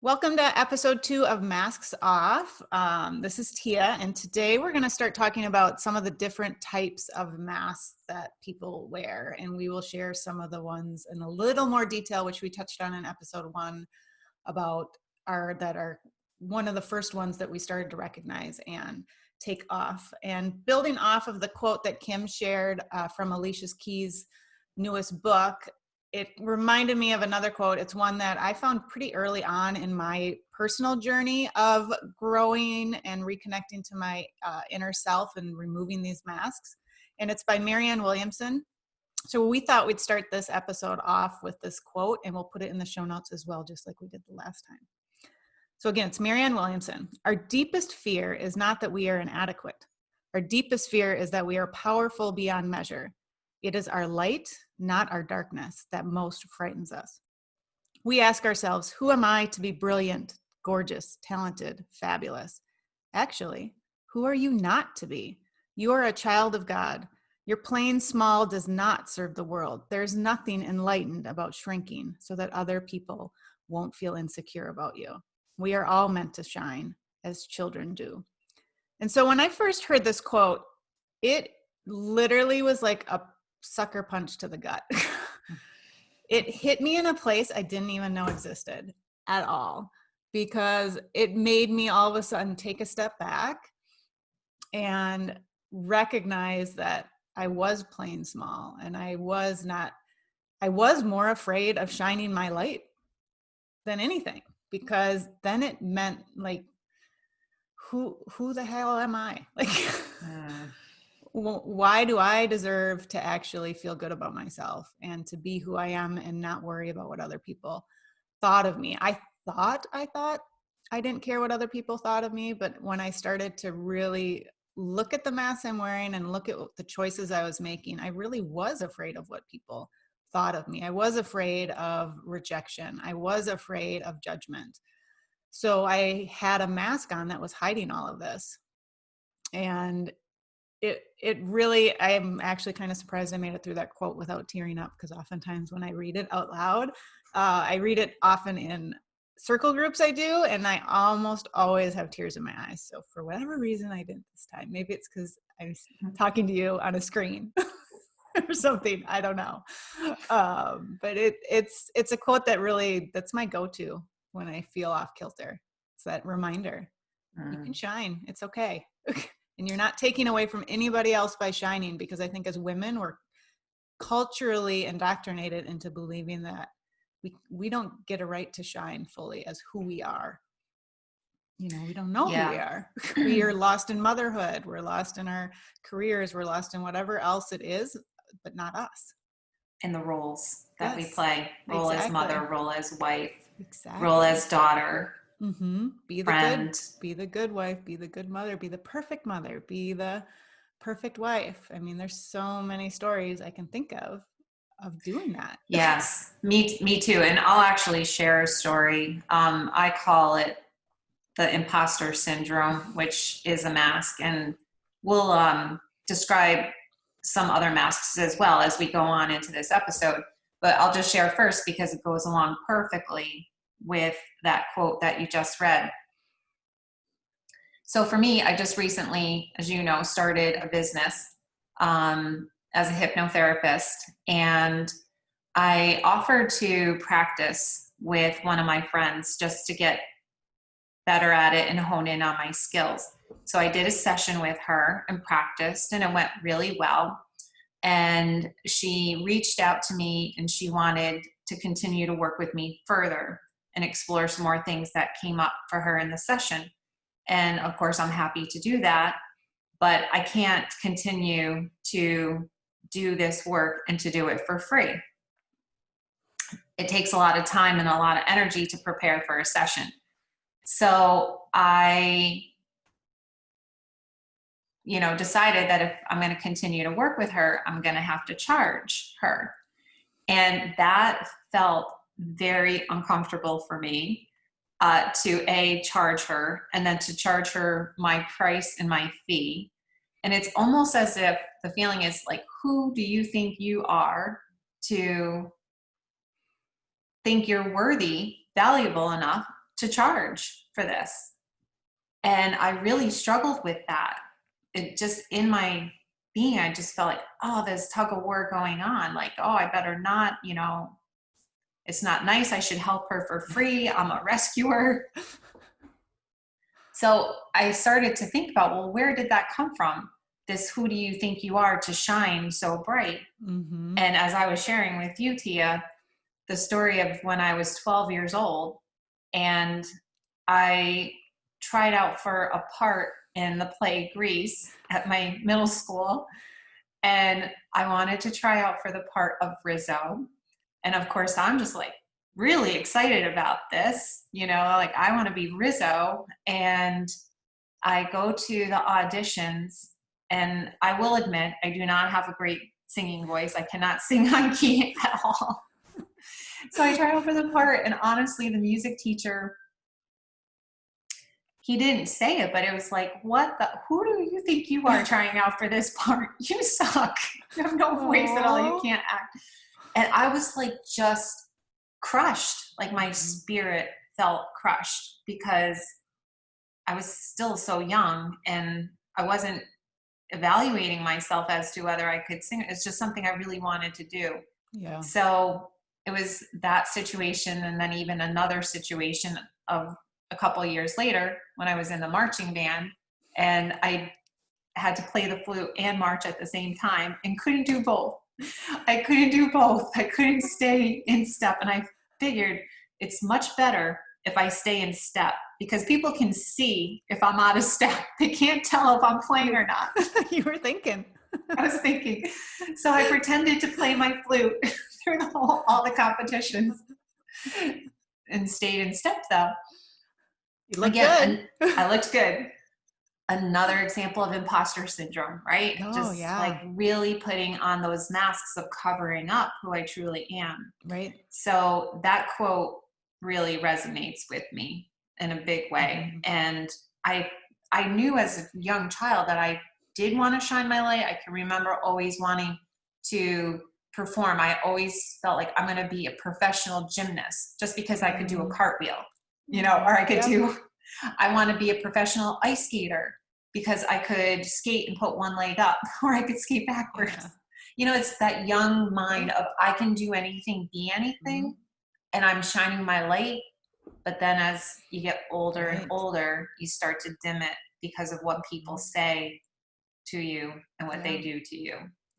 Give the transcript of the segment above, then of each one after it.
Welcome to episode 2 of Masks Off. This is Tia, and today we're going to start talking about some of the different types of masks that people wear, and we will share some of the ones in a little more detail, which we touched on in episode 1 about that are one of the first ones that we started to recognize and take off. And building off of the quote that Kim shared from Alicia Keys' newest book, it reminded me of another quote. It's one that I found pretty early on in my personal journey of growing and reconnecting to my inner self and removing these masks. And it's by Marianne Williamson. So we thought we'd start this episode off with this quote, and we'll put it in the show notes as well, just like we did the last time. So again, it's Marianne Williamson. Our deepest fear is not that we are inadequate. Our deepest fear is that we are powerful beyond measure. It is our light, not our darkness, that most frightens us. We ask ourselves, who am I to be brilliant, gorgeous, talented, fabulous? Actually, who are you not to be? You are a child of God. Your plain small does not serve the world. There's nothing enlightened about shrinking so that other people won't feel insecure about you. We are all meant to shine as children do. And so when I first heard this quote, it literally was like a sucker punch to the gut. It hit me in a place I didn't even know existed at all, because it made me all of a sudden take a step back and recognize that I was plain small, and I was more afraid of shining my light than anything, because then it meant like, who the hell am I? Like, why do I deserve to actually feel good about myself and to be who I am and not worry about what other people thought of me? I thought I didn't care what other people thought of me, but when I started to really look at the mask I'm wearing and look at the choices I was making, I really was afraid of what people thought of me. I was afraid of rejection. I was afraid of judgment. So I had a mask on that was hiding all of this. And it really, I am actually kind of surprised I made it through that quote without tearing up, because oftentimes when I read it out loud, I read it often in circle groups I do, and I almost always have tears in my eyes. So for whatever reason, I didn't this time. Maybe it's because I'm talking to you on a screen or something. I don't know. But it's a quote that really, that's my go-to when I feel off kilter. It's that reminder. You can shine. It's okay. And you're not taking away from anybody else by shining, because I think as women, we're culturally indoctrinated into believing that we don't get a right to shine fully as who we are. You know, we don't know who we are. We are lost in motherhood. We're lost in our careers. We're lost in whatever else it is, but not us. And the roles that we play. Role Exactly. as mother, role as wife, exactly. Role as daughter. Be the friend. be the good wife, be the good mother, be the perfect mother, be the perfect wife. I mean, there's so many stories I can think of doing that. Yes, me too. And I'll actually share a story. I call it the imposter syndrome, which is a mask, and we'll describe some other masks as well as we go on into this episode. But I'll just share first because it goes along perfectly with that quote that you just read. So for me, I just recently, as you know, started a business as a hypnotherapist, and I offered to practice with one of my friends just to get better at it and hone in on my skills. So I did a session with her and practiced, and it went really well. And she reached out to me, and she wanted to continue to work with me further and explore some more things that came up for her in the session. And of course, I'm happy to do that, but I can't continue to do this work and to do it for free. It takes a lot of time and a lot of energy to prepare for a session. So I, decided that if I'm going to continue to work with her, I'm going to have to charge her. And that felt very uncomfortable for me. To charge her, and then to charge her my price and my fee. And it's almost as if the feeling is like, who do you think you are to think you're worthy, valuable enough to charge for this. And I really struggled with that. It just, in my being, I just felt like, oh, there's tug of war going on. Like, oh, I better not, it's not nice. I should help her for free. I'm a rescuer. So I started to think about, well, where did that come from? This, who do you think you are to shine so bright? Mm-hmm. And as I was sharing with you, Tia, the story of when I was 12 years old and I tried out for a part in the play Grease at my middle school. And I wanted to try out for the part of Rizzo. And of course, I'm just like really excited about this, like I want to be Rizzo. And I go to the auditions, and I will admit, I do not have a great singing voice. I cannot sing on key at all. So I tried out for the part, and honestly, the music teacher, he didn't say it, but it was like, who do you think you are trying out for this part? You suck. You have no voice at all. You can't act. And I was like, just crushed. Like my spirit felt crushed because I was still so young and I wasn't evaluating myself as to whether I could sing. It's just something I really wanted to do. Yeah. So it was that situation. And then even another situation of a couple of years later when I was in the marching band and I had to play the flute and march at the same time and couldn't do both. I couldn't do both. I couldn't stay in step. And I figured it's much better if I stay in step because people can see if I'm out of step. They can't tell if I'm playing or not. You were thinking. I was thinking. So I pretended to play my flute through all the competitions and stayed in step though. You look good. I looked good. Another example of imposter syndrome, right? Oh, just yeah. like really putting on those masks of covering up who I truly am. Right. So that quote really resonates with me in a big way. Mm-hmm. And I knew as a young child that I did want to shine my light. I can remember always wanting to perform. I always felt like I'm going to be a professional gymnast just because I could do a cartwheel, or I could I want to be a professional ice skater because I could skate and put one leg up or I could skate backwards. Yeah. It's that young mind of I can do anything, be anything, and I'm shining my light. But then as you get older and older, you start to dim it because of what people say to you and what they do to you.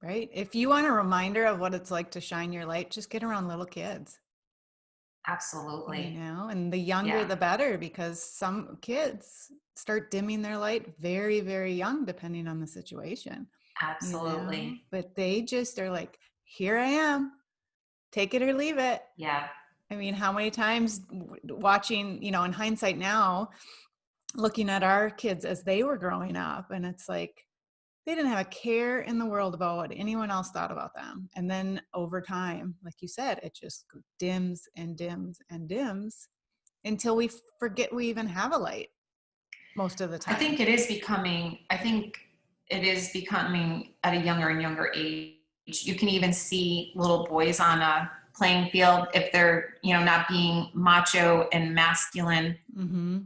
Right. If you want a reminder of what it's like to shine your light, just get around little kids. Absolutely. And the younger the better, because some kids start dimming their light very, very young, depending on the situation. Absolutely. But they just are like, here I am, take it or leave it. Yeah. I mean, how many times watching, in hindsight now, looking at our kids as they were growing up, and it's like, they didn't have a care in the world about what anyone else thought about them. And then over time, like you said, it just dims and dims and dims until we forget we even have a light most of the time. I think it is becoming at a younger and younger age. You can even see little boys on a playing field, if they're, not being macho and masculine,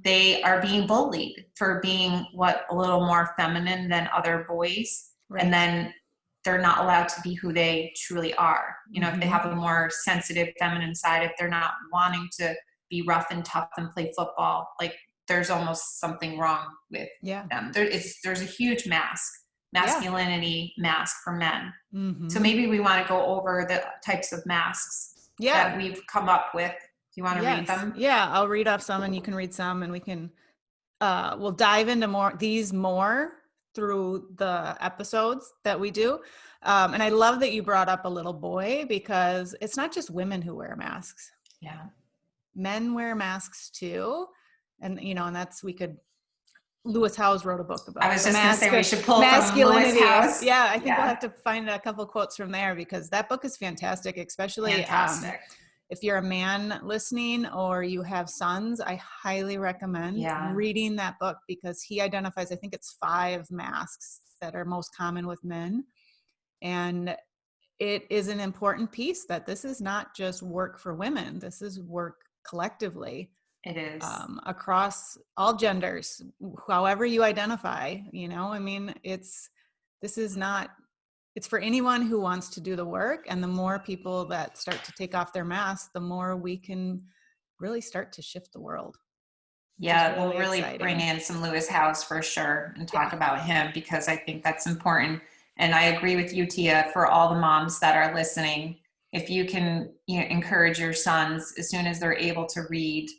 they are being bullied for being a little more feminine than other boys. Right. And then they're not allowed to be who they truly are. If they have a more sensitive feminine side, if they're not wanting to be rough and tough and play football, like there's almost something wrong with them. There's a huge masculinity mask for men. So maybe we want to go over the types of masks that we've come up with. Do you want to read them? Yeah, I'll read off some and you can read some, and we can we'll dive into more through the episodes that we do. And I love that you brought up a little boy, because it's not just women who wear masks. Yeah. Men wear masks too. And Lewis Howes wrote a book about I was just going to say we should pull masculinity. From Lewis Howes. Yeah, I think we'll have to find a couple quotes from there, because that book is fantastic, especially if you're a man listening or you have sons. I highly recommend reading that book, because he identifies, I think it's 5 masks that are most common with men. And it is an important piece that this is not just work for women. This is work collectively. It is. Across all genders, however you identify, I mean, this is not, it's for anyone who wants to do the work. And the more people that start to take off their masks, the more we can really start to shift the world. Yeah, we'll Really really exciting. bring in some Lewis House for sure and talk Yeah. about him, because I think that's important. And I agree with you, Tia, for all the moms that are listening. If you can, encourage your sons as soon as they're able to read,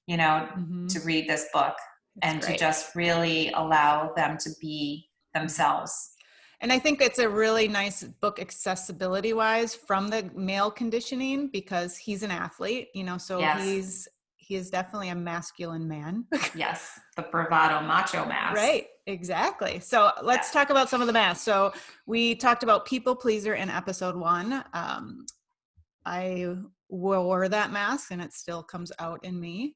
to read this book, and great. to just really allow them to be themselves. And I think it's a really nice book accessibility wise from the male conditioning, because he's an athlete, so Yes. he is definitely a masculine man. Yes, the bravado macho mask. Right, exactly. So let's talk about some of the masks. So we talked about people pleaser in episode 1. I wore that mask and it still comes out in me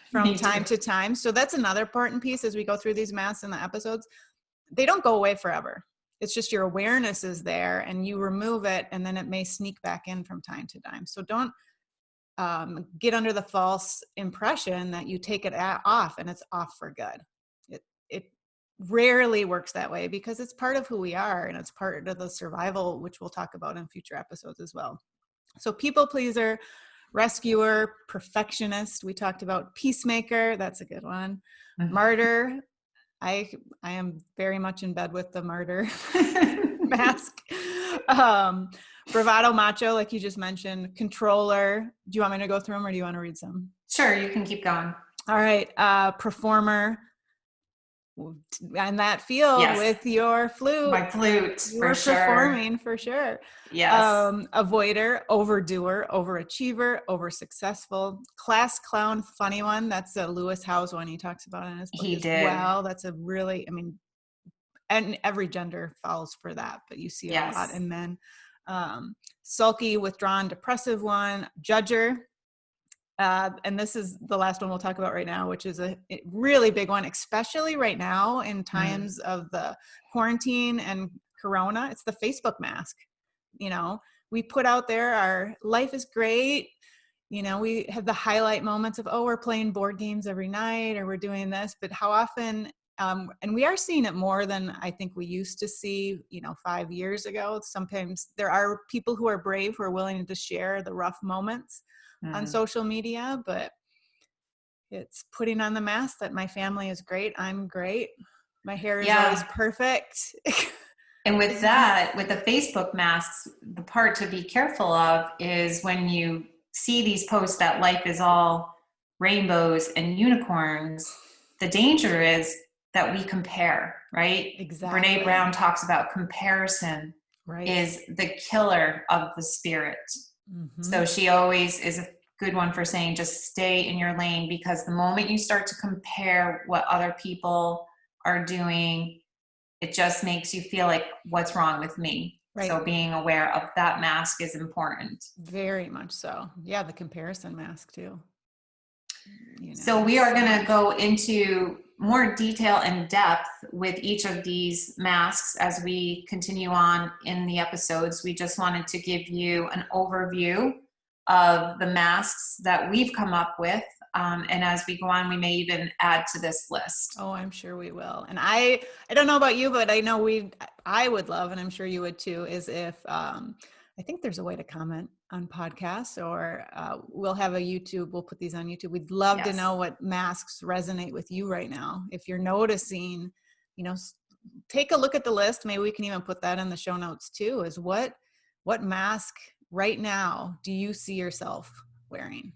from time to time. So that's another important piece as we go through these masks in the episodes. They don't go away forever. It's just your awareness is there and you remove it, and then it may sneak back in from time to time. So don't get under the false impression that you take it off and it's off for good. It rarely works that way, because it's part of who we are and it's part of the survival, which we'll talk about in future episodes as well. So people pleaser, rescuer, perfectionist. We talked about peacemaker. That's a good one. Martyr. I am very much in bed with the martyr mask. Bravado macho, like you just mentioned. Controller. Do you want me to go through them or do you want to read some? Sure, you can keep going. All right. Performer. And that field with your flute. My flute, you were performing for sure. Yes. Avoider, overdoer, overachiever, oversuccessful, class clown, funny one. That's a Lewis House one he talks about in his book well. That's a really, and every gender falls for that, but you see it a lot in men. Sulky, withdrawn, depressive one, judger. And this is the last one we'll talk about right now, which is a really big one, especially right now in times of the quarantine and Corona. It's the Facebook mask. We put out there our life is great. We have the highlight moments of, we're playing board games every night or we're doing this, but how often, and we are seeing it more than I think we used to see, 5 years ago. Sometimes there are people who are brave, who are willing to share the rough moments on social media, but it's putting on the mask that my family is great. I'm great. My hair is always perfect. And with that, with the Facebook masks, the part to be careful of is when you see these posts that life is all rainbows and unicorns, the danger is that we compare, right? Exactly. Brene Brown talks about comparison is the killer of the spirit. So she always is a good one for saying, just stay in your lane, because the moment you start to compare what other people are doing, it just makes you feel like, what's wrong with me? Right. So being aware of that mask is important. Very much so. Yeah, the comparison mask too. So we are going to go into more detail and depth with each of these masks as we continue on in the episodes. We just wanted to give you an overview of the masks that we've come up with. And as we go on, we may even add to this list. Oh, I'm sure we will. And I don't know about you, but I know I would love, and I'm sure you would too, is if, I think there's a way to comment on podcasts, or we'll have a YouTube, we'll put these on YouTube. We'd love to know what masks resonate with you right now. If you're noticing, take a look at the list. Maybe we can even put that in the show notes too, is what mask right now do you see yourself wearing?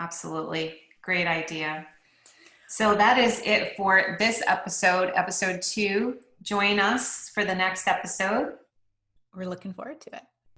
Absolutely. Great idea. So that is it for this episode, episode 2. Join us for the next episode. We're looking forward to it.